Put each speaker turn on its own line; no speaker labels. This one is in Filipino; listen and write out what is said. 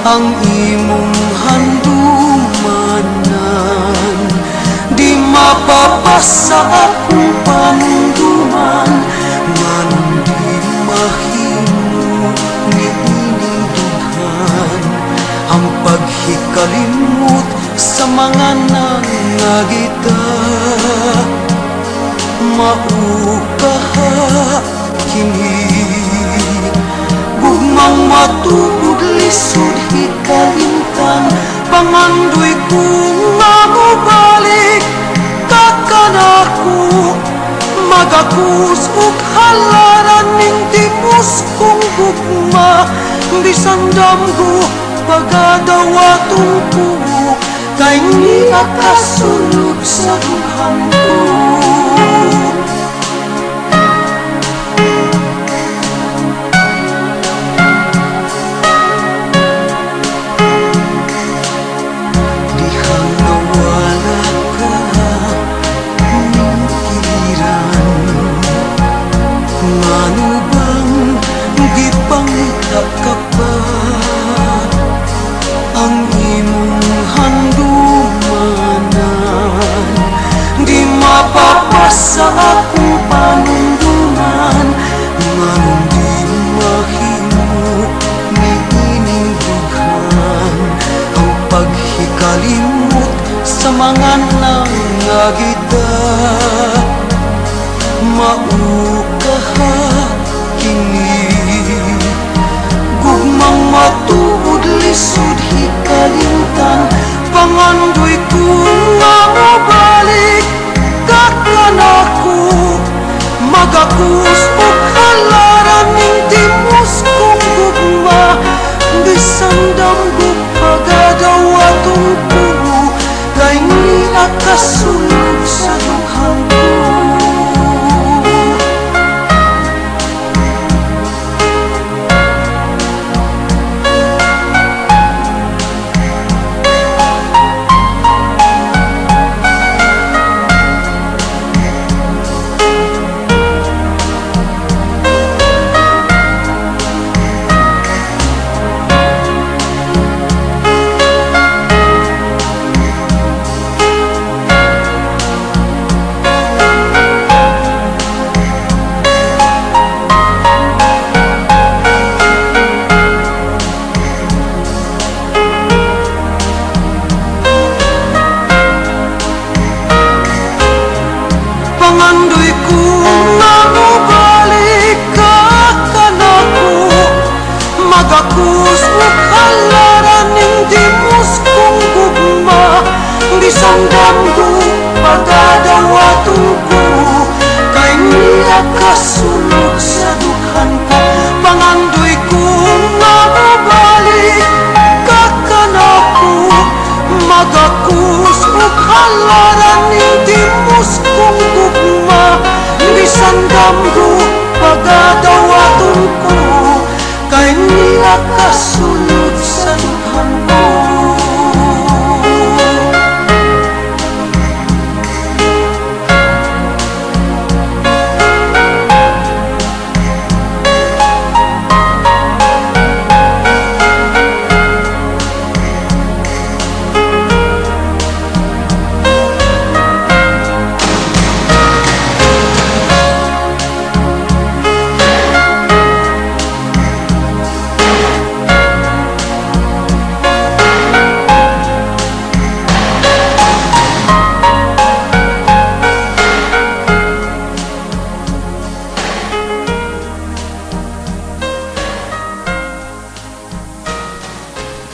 ang imong handumanan. Di mapapasa akong panunduman, nganong di mahimo ni ining dughan ang paghikalimot sa mga nangagita. Maukaha kini gugmang matugod lisod hikalimtan, pangandoy ko nga mobalik kakanako, magakus ug halaran ning tipos kong gugma. Bisan damgo pagadawatong ko, kay niya kasunod sa dughang ko. Sa akong panunduman, nganong di mahimo ni ining dughan ang paghikalimot sa mga nangagita. Maukaha kini gugmang matuod lisod hikalimtan, pangandoy ko nga mabalik kakanako, magakus ug halaran ning timos kong gugma. Bisan damgo pagadawatong ko, kay niya kasunod sa dughang ko. Pangandoy ko nga mobalik kakanako, magakus ug halaran ning timos kong gugma. Bisan damgo pagadawatong ko, kay niya kasunod sa dughan ko. Pangandoy ko nga mobalik kakanako, magakus ug halaran ning timos kong gugma. Bisan damgo pagadawatong ko, kay niya kasunod